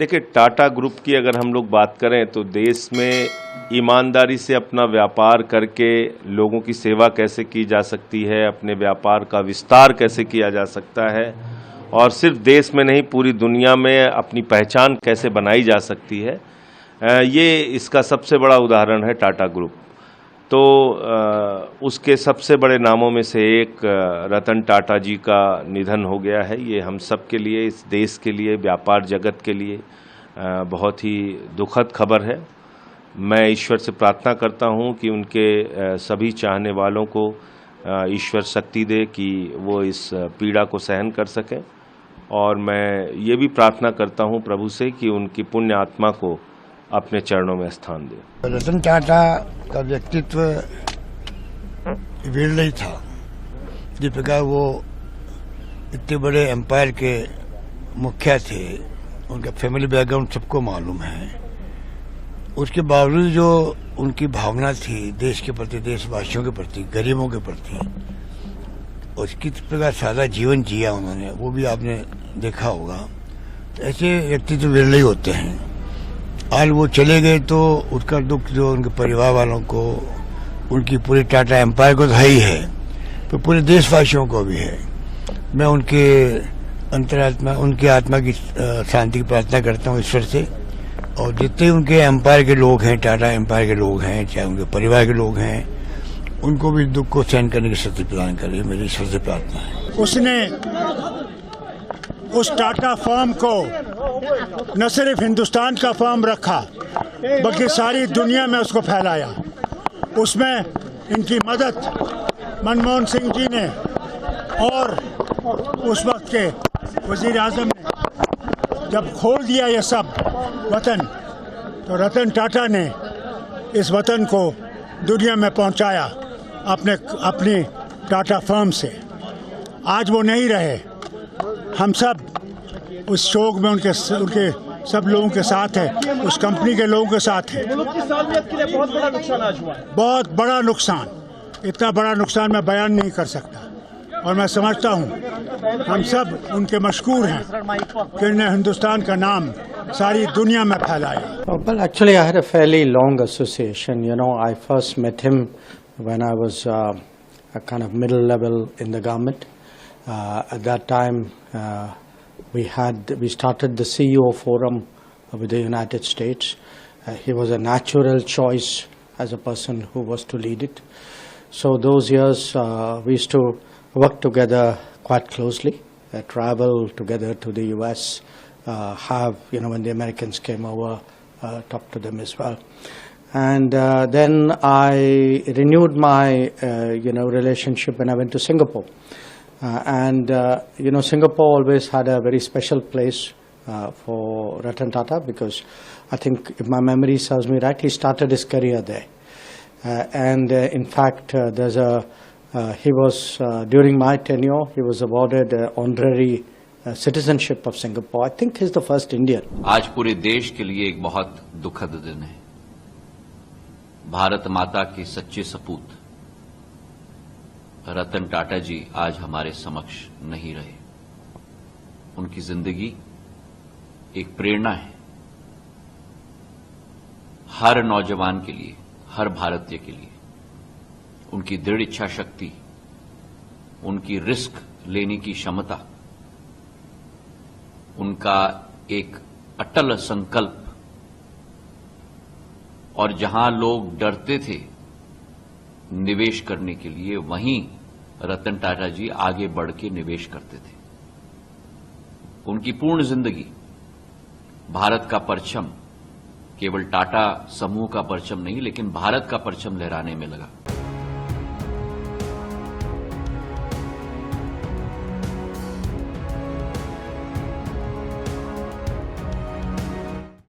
देखिए, टाटा ग्रुप की अगर हम लोग बात करें तो देश में ईमानदारी से अपना व्यापार करके लोगों की सेवा कैसे की जा सकती है, अपने व्यापार का विस्तार कैसे किया जा सकता है और सिर्फ देश में नहीं पूरी दुनिया में अपनी पहचान कैसे बनाई जा सकती है, ये इसका सबसे बड़ा उदाहरण है टाटा ग्रुप। तो उसके सबसे बड़े नामों में से एक रतन टाटा जी का निधन हो गया है। ये हम सब के लिए, इस देश के लिए, व्यापार जगत के लिए बहुत ही दुखद खबर है। मैं ईश्वर से प्रार्थना करता हूँ कि उनके सभी चाहने वालों को ईश्वर शक्ति दे कि वो इस पीड़ा को सहन कर सकें, और मैं ये भी प्रार्थना करता हूँ प्रभु से कि उनकी पुण्य आत्मा को अपने चरणों में स्थान दे। रतन टाटा का व्यक्तित्व विरल था। जिस प्रकार वो इतने बड़े एम्पायर के मुखिया थे, उनका फैमिली बैकग्राउंड सबको मालूम है। उसके बावजूद जो उनकी भावना थी देश के प्रति, देशवासियों के प्रति, गरीबों के प्रति, और किस प्रकार सादा जीवन जिया उन्होंने, वो भी आपने देखा होगा। तो ऐसे व्यक्तित्व विरल ही होते हैं। आज वो चले गए तो उसका दुख जो उनके परिवार वालों को, उनकी पूरी टाटा एम्पायर को तो है ही है, तो पूरे देशवासियों को भी है। मैं उनके अंतरात्मा, उनकी आत्मा की शांति की प्रार्थना करता हूँ ईश्वर से, और जितने उनके एम्पायर के लोग हैं, टाटा एम्पायर के लोग हैं, चाहे उनके परिवार के लोग हैं, उनको भी दुख को सहन करने की शक्ति प्रदान करे, मेरी ईश्वर से प्रार्थना है। उसने उस टाटा फर्म को न सिर्फ हिंदुस्तान का फर्म रखा बल्कि सारी दुनिया में उसको फैलाया। उसमें इनकी मदद मनमोहन सिंह जी ने और उस वक्त के वजीर आजम ने जब खोल दिया ये सब वतन, तो रतन टाटा ने इस वतन को दुनिया में पहुंचाया अपनी टाटा फर्म से। आज वो नहीं रहे, हम सब उस शोक में उनके सब लोगों के साथ हैं, उस कंपनी के लोगों के साथ हैं। मुल्क की सालवियत के लिए बहुत बड़ा नुकसान आज हुआ है। बहुत बड़ा नुकसान, इतना बड़ा नुकसान मैं बयान नहीं कर सकता, और मैं समझता हूँ हम सब उनके मशकूर हैं कि उन्होंने हिंदुस्तान का नाम सारी दुनिया में फैलाया। Well, actually, I had a fairly long association. You know, I first met him when I was a kind of middle level in the government. At that time, we started the CEO forum with the United States. He was a natural choice as a person who was to lead it. So those years we used to work together quite closely, travel together to the US, when the Americans came over, talk to them as well. And then I renewed my relationship when I went to Singapore. Singapore always had a very special place for Ratan Tata, because I think, if my memory serves me right, he started his career there. In fact, he was, during my tenure, he was awarded honorary citizenship of Singapore. I think he's the first Indian. आज पूरे देश के लिए एक बहुत दुखद दिन है। भारत माता की सच्चे सपूत रतन टाटा जी आज हमारे समक्ष नहीं रहे। उनकी जिंदगी एक प्रेरणा है हर नौजवान के लिए, हर भारतीय के लिए। उनकी दृढ़ इच्छा शक्ति, उनकी रिस्क लेने की क्षमता, उनका एक अटल संकल्प, और जहां लोग डरते थे निवेश करने के लिए, वहीं रतन टाटा जी आगे बढ़ के निवेश करते थे। उनकी पूर्ण जिंदगी भारत का परचम, केवल टाटा समूह का परचम नहीं, लेकिन भारत का परचम लहराने में लगा।